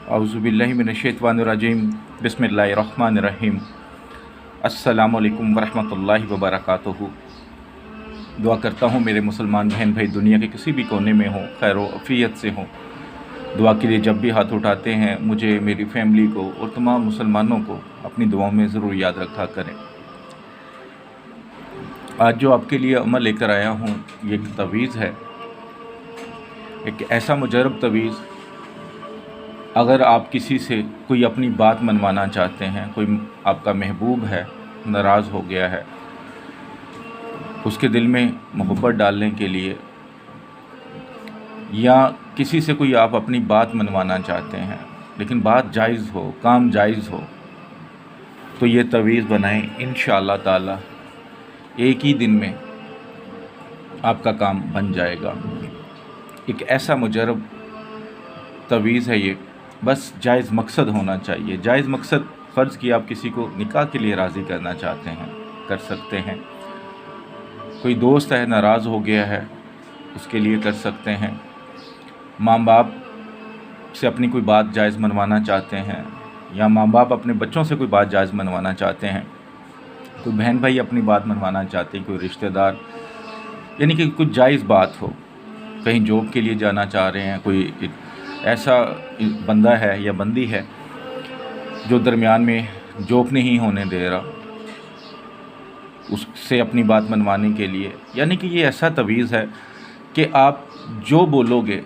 औज़ुबिल्लाहि मिनश्शैतानिर्रजीम बिस्मिल्लाहिर्रहमानिर्रहीम। अस्सलामु अलैकुम वरहमतुल्लाहि वबरकातुहू। दुआ करता हूँ मेरे मुसलमान बहन भाई दुनिया के किसी भी कोने में हों, खैर व आफियत से हों। दुआ के लिए जब भी हाथ उठाते हैं मुझे, मेरी फैमिली को और तमाम मुसलमानों को अपनी दुआओं में ज़रूर याद रखा करें। आज जो आपके लिए अमल लेकर आया हूँ ये एक तवीज़ है, एक ऐसा मुजरब तवीज़। अगर आप किसी से कोई अपनी बात मनवाना चाहते हैं, कोई आपका महबूब है, नाराज़ हो गया है, उसके दिल में मोहब्बत डालने के लिए, या किसी से कोई आप अपनी बात मनवाना चाहते हैं लेकिन बात जायज़ हो, काम जायज़ हो, तो ये तवीज़ बनाएं। इंशाअल्लाह ताला एक ही दिन में आपका काम बन जाएगा। एक ऐसा मुजरब तवीज़ है ये, बस जायज़ मकसद होना चाहिए। जायज़ मकसद, फ़र्ज़ कि आप किसी को निकाह के लिए राज़ी करना चाहते हैं, कर सकते हैं। कोई दोस्त है नाराज़ हो गया है, उसके लिए कर सकते हैं। माँ बाप से अपनी कोई बात जायज़ मनवाना चाहते हैं, या माँ बाप अपने बच्चों से कोई बात जायज़ मनवाना चाहते हैं, कोई बहन भाई अपनी बात मनवाना चाहते हैं, कोई रिश्तेदार, यानी कि कुछ जायज़ बात हो। कहीं जॉब के लिए जाना चाह रहे हैं, कोई ऐसा बंदा है या बंदी है जो दरमियान में जॉब नहीं होने दे रहा, उससे अपनी बात मनवाने के लिए, यानी कि ये ऐसा तवीज़ है कि आप जो बोलोगे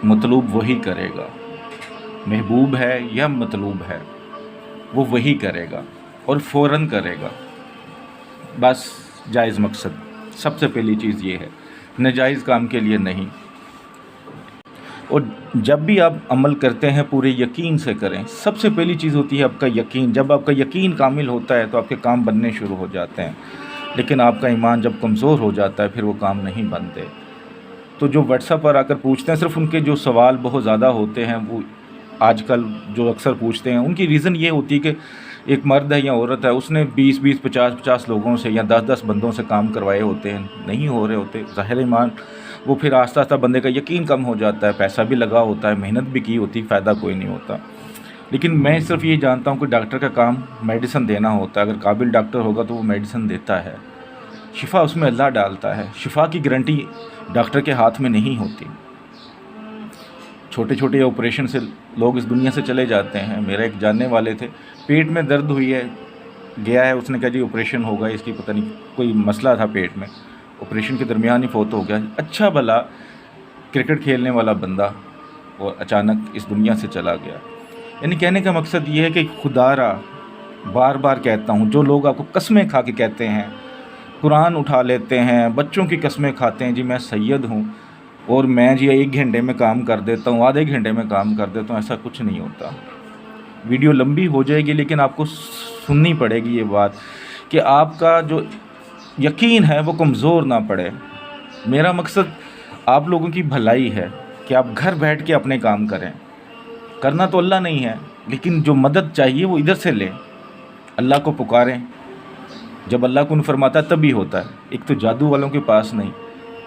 मतलूब वही करेगा। महबूब है या मतलूब है, वो वही करेगा और फ़ौरन करेगा। बस जायज़ मकसद, सबसे पहली चीज़ ये है, नाजायज़ काम के लिए नहीं। और जब भी आप अमल करते हैं पूरे यकीन से करें। सबसे पहली चीज़ होती है आपका यकीन। जब आपका यकीन कामिल होता है तो आपके काम बनने शुरू हो जाते हैं, लेकिन आपका ईमान जब कमज़ोर हो जाता है फिर वो काम नहीं बनते। तो जो व्हाट्सएप पर आकर पूछते हैं, सिर्फ उनके जो सवाल बहुत ज़्यादा होते हैं, वो आजकल जो अक्सर पूछते हैं, उनकी रीज़न ये होती है कि एक मर्द है या औरत है, उसने 20-20, 50-50 लोगों से या 10-10 बंदों से काम करवाए होते हैं, नहीं हो रहे होते। ज़ाहिर ईमान वो फिर आस्ता आस्ता बंदे का यकीन कम हो जाता है। पैसा भी लगा होता है, मेहनत भी की होती, फ़ायदा कोई नहीं होता। लेकिन मैं सिर्फ ये जानता हूँ कि डॉक्टर का काम मेडिसिन देना होता है। अगर काबिल डॉक्टर होगा तो वो मेडिसिन देता है, शिफा उसमें अल्लाह डालता है। शिफा की गारंटी डॉक्टर के हाथ में नहीं होती। छोटे छोटे ऑपरेशन से लोग इस दुनिया से चले जाते हैं। मेरे एक जानने वाले थे, पेट में दर्द हुई है, गया है, उसने कहा जी ऑपरेशन होगा, इसकी पता नहीं कोई मसला था पेट में, ऑपरेशन के दरमियान ही फौत हो गया। अच्छा भला क्रिकेट खेलने वाला बंदा और अचानक इस दुनिया से चला गया। यानी कहने का मकसद ये है कि खुदारा, बार बार कहता हूँ, जो लोग आपको कस्में खा के कहते हैं, कुरान उठा लेते हैं, बच्चों की कस्में खाते हैं, जी मैं सैयद हूँ और मैं जी 1 घंटे में काम कर देता हूँ, आधे घंटे में काम कर देता हूँ, ऐसा कुछ नहीं होता। वीडियो लंबी हो जाएगी लेकिन आपको सुननी पड़ेगी ये बात, कि आपका जो यकीन है वो कमज़ोर ना पड़े। मेरा मकसद आप लोगों की भलाई है कि आप घर बैठ के अपने काम करें। करना तो अल्लाह नहीं है, लेकिन जो मदद चाहिए वो इधर से लें, अल्लाह को पुकारें। जब अल्लाह कुन फरमाता है तभी होता है। एक तो जादू वालों के पास नहीं,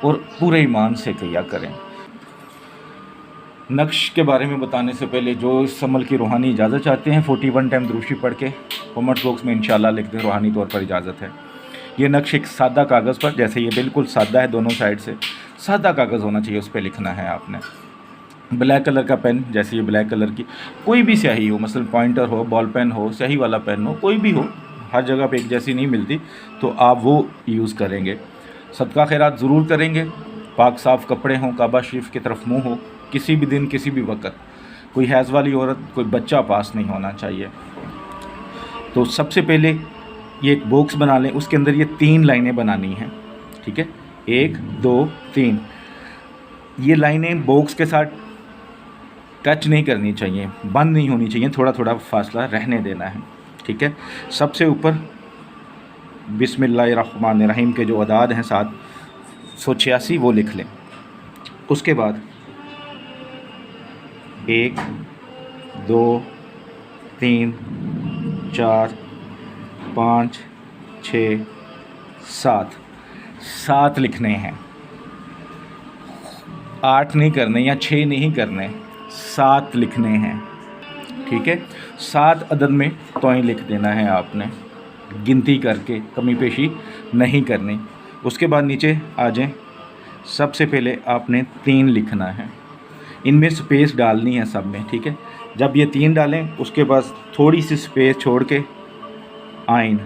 और पूरे ईमान से किया करें। नक्श के बारे में बताने से पहले, जो इस अमल की रूहानी इजाज़त चाहते हैं 41 टाइम दुरूशी पढ़ के कमेंट बॉक्स में इंशाल्लाह लिख दें, रूहानी तौर पर इजाज़त है। ये नक्श एक सादा कागज़ पर, जैसे ये बिल्कुल सादा है दोनों साइड से, सादा कागज़ होना चाहिए, उस पर लिखना है आपने। ब्लैक कलर का पेन, जैसे ये ब्लैक कलर की कोई भी स्याही हो, मसलन पॉइंटर हो, बॉल पेन हो, स्याही वाला पेन हो, कोई भी हो, हर जगह पे एक जैसी नहीं मिलती, तो आप वो यूज़ करेंगे। सदका खैरात ज़रूर करेंगे। पाक साफ़ कपड़े हों, काबा शरीफ की तरफ मुँह हो, किसी भी दिन किसी भी वक्त। कोई हैज़ वाली औरत, कोई बच्चा पास नहीं होना चाहिए। तो सबसे पहले ये एक बॉक्स बना लें, उसके अंदर ये 3 लाइनें बनानी हैं, ठीक है, 1 2 3। ये लाइनें बॉक्स के साथ टच नहीं करनी चाहिए, बंद नहीं होनी चाहिए, थोड़ा थोड़ा फासला रहने देना है, ठीक है। सबसे ऊपर बिस्मिल्लाहिर्रहमानिर्रहीम के जो अदाद हैं 786 वो लिख लें। उसके बाद 1 2 3 4 5 6 7 लिखने हैं। 8 नहीं करने या 6 नहीं करने, 7 लिखने हैं। ٹھیک ہے، 7 عدد میں توئیں لکھ دینا ہے آپ نے، گنتی کر کے، کمی پیشی نہیں کرنی۔ اس کے بعد نیچے آ جائیں، سب سے پہلے آپ نے 3 لکھنا ہے، ان میں سپیس ڈالنی ہے سب میں، ٹھیک ہے۔ جب یہ 3 ڈالیں اس کے بعد تھوڑی سی سپیس چھوڑ کے آئین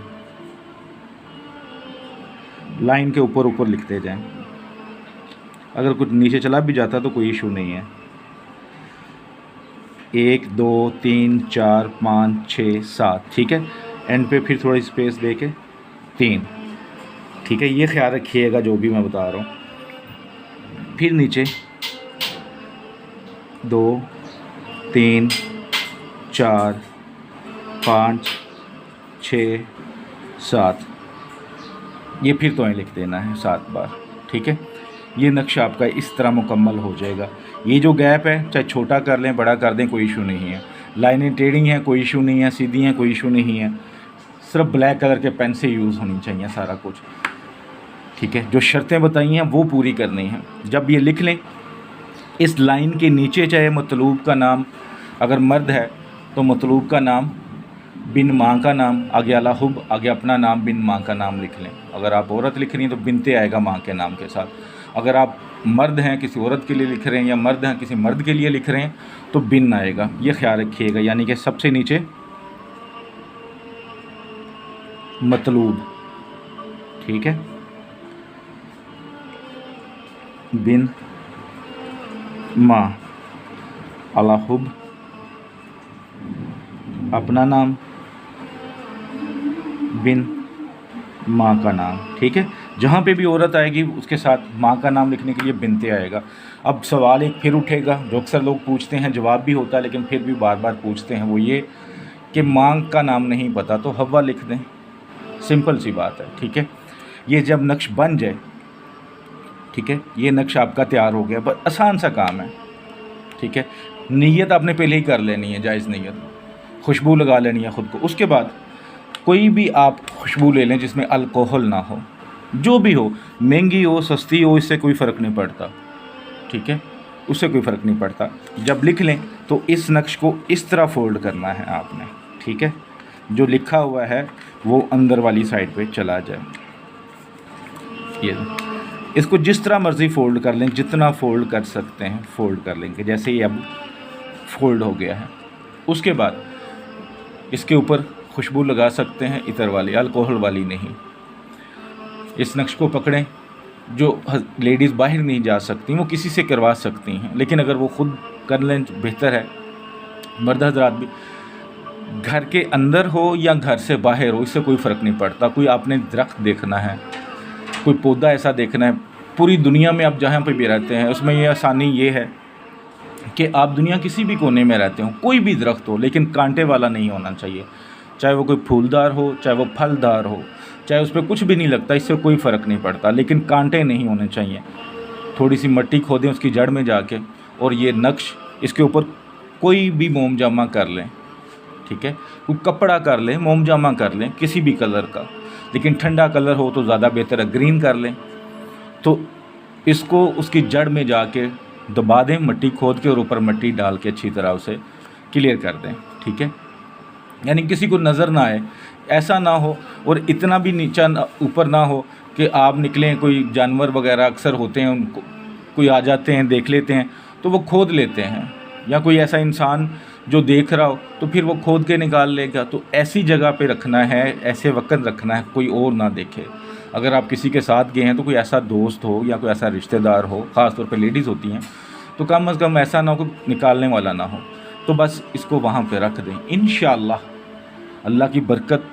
لائن کے اوپر لکھتے جائیں، اگر کچھ نیچے چلا بھی جاتا تو کوئی ایشو نہیں ہے۔ 1 2 3 4 5 6 7، ٹھیک ہے، اینڈ پہ پھر تھوڑی سپیس دے کے 3، ٹھیک ہے، یہ خیال رکھیے گا جو بھی میں بتا رہا ہوں۔ پھر نیچے 2 3 4 5 6 7، یہ پھر توئیں لکھ دینا ہے 7 بار، ٹھیک ہے۔ یہ نقشہ آپ کا اس طرح مکمل ہو جائے گا۔ یہ جو گیپ ہے چاہے چھوٹا کر لیں بڑا کر دیں، کوئی ایشو نہیں ہے، لائنیں ٹیڑھی ہیں کوئی ایشو نہیں ہے، سیدھی ہیں کوئی ایشو نہیں ہے، صرف بلیک کلر کے پین سے یوز ہونی چاہیے سارا کچھ، ٹھیک ہے۔ جو شرطیں بتائی ہیں وہ پوری کرنی ہیں۔ جب یہ لکھ لیں اس لائن کے نیچے چاہے مطلوب کا نام، اگر مرد ہے تو مطلوب کا نام بن ماں کا نام، آگے الحب، آگے اپنا نام بن ماں کا نام لکھ لیں۔ اگر آپ عورت لکھ رہی ہیں تو بنتے آئے گا ماں کے نام کے ساتھ۔ اگر آپ مرد ہیں کسی عورت کے لیے لکھ رہے ہیں یا مرد ہیں کسی مرد کے لیے لکھ رہے ہیں تو بن آئے گا، یہ خیال رکھیے گا، یعنی کہ سب سے نیچے مطلوب، ٹھیک ہے، بن ماں، الحب، اپنا نام بن ماں کا نام، ٹھیک ہے۔ جہاں پہ بھی عورت آئے گی اس کے ساتھ ماں کا نام لکھنے کے لیے بنتے آئے گا۔ اب سوال ایک پھر اٹھے گا جو اکثر لوگ پوچھتے ہیں، جواب بھی ہوتا ہے لیکن پھر بھی بار بار پوچھتے ہیں، وہ یہ کہ ماں کا نام نہیں پتہ تو حوا لکھ دیں، سمپل سی بات ہے، ٹھیک ہے۔ یہ جب نقش بن جائے، ٹھیک ہے، یہ نقش آپ کا تیار ہو گیا، بس آسان سا کام ہے، ٹھیک ہے۔ نیت آپ نے پہلے ہی کر لینی ہے، جائز نیت، خوشبو لگا لینی ہے خود کو۔ اس کے بعد کوئی بھی آپ خوشبو لے لیں جس میں الکوہل نہ ہو، جو بھی ہو، مہنگی ہو سستی ہو، اس سے کوئی فرق نہیں پڑتا، ٹھیک ہے، اس سے کوئی فرق نہیں پڑتا۔ جب لکھ لیں تو اس نقش کو اس طرح فولڈ کرنا ہے آپ نے، ٹھیک ہے، جو لکھا ہوا ہے وہ اندر والی سائڈ پہ چلا جائے۔ یہ اس کو جس طرح مرضی فولڈ کر لیں، جتنا فولڈ کر سکتے ہیں فولڈ کر لیں گے، جیسے یہ اب فولڈ ہو گیا ہے۔ اس کے بعد اس کے اوپر خوشبو لگا سکتے ہیں، عطر والی، الکوہل والی نہیں۔ اس نقش کو پکڑیں، جو لیڈیز باہر نہیں جا سکتی وہ کسی سے کروا سکتی ہیں، لیکن اگر وہ خود کر لیں تو بہتر ہے۔ مرد حضرات بھی گھر کے اندر ہو یا گھر سے باہر ہو، اس سے کوئی فرق نہیں پڑتا۔ کوئی آپ نے درخت دیکھنا ہے، کوئی پودا ایسا دیکھنا ہے، پوری دنیا میں آپ جہاں پہ بھی رہتے ہیں، اس میں یہ آسانی یہ ہے کہ آپ دنیا کسی بھی کونے میں رہتے ہوں، کوئی بھی درخت ہو لیکن کانٹے والا نہیں ہونا چاہیے، چاہے وہ کوئی پھولدار ہو، چاہے وہ پھلدار ہو، چاہے اس پہ کچھ بھی نہیں لگتا، اس سے کوئی فرق نہیں پڑتا، لیکن کانٹے نہیں ہونے چاہیے۔ تھوڑی سی مٹی کھودیں اس کی جڑ میں جا کے، اور یہ نقش اس کے اوپر کوئی بھی موم جامہ کر لیں، ٹھیک ہے، کوئی کپڑا کر لیں، موم جامہ کر لیں کسی بھی کلر کا، لیکن ٹھنڈا کلر ہو تو زیادہ بہتر ہے، گرین کر لیں، تو اس کو اس کی جڑ میں جا کے دبا دیں، مٹی کھود کے، اور اوپر مٹی ڈال کے اچھی طرح اسے کلیئر کر دیں، ٹھیک ہے، یعنی کسی کو نظر نہ آئے، ایسا نہ ہو، اور اتنا بھی نیچا اوپر نہ ہو کہ آپ نکلیں، کوئی جانور وغیرہ اکثر ہوتے ہیں، ان کو کوئی آ جاتے ہیں دیکھ لیتے ہیں تو وہ کھود لیتے ہیں، یا کوئی ایسا انسان جو دیکھ رہا ہو تو پھر وہ کھود کے نکال لے گا، تو ایسی جگہ پہ رکھنا ہے، ایسے وقت رکھنا ہے کوئی اور نہ دیکھے۔ اگر آپ کسی کے ساتھ گئے ہیں تو کوئی ایسا دوست ہو یا کوئی ایسا رشتہ دار ہو، خاص طور پہ لیڈیز ہوتی ہیں، تو کم از کم ایسا نہ ہو کہ نکالنے والا نہ ہو، تو بس اس کو وہاں پہ رکھ دیں۔ انشاءاللہ اللہ کی برکت،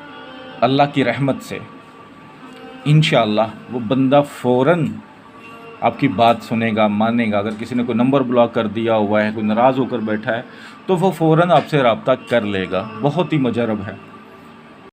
اللہ کی رحمت سے انشاءاللہ وہ بندہ فوراً آپ کی بات سنے گا، مانے گا۔ اگر کسی نے کوئی نمبر بلاک کر دیا ہوا ہے، کوئی ناراض ہو کر بیٹھا ہے، تو وہ فوراً آپ سے رابطہ کر لے گا، بہت ہی مجرب ہے۔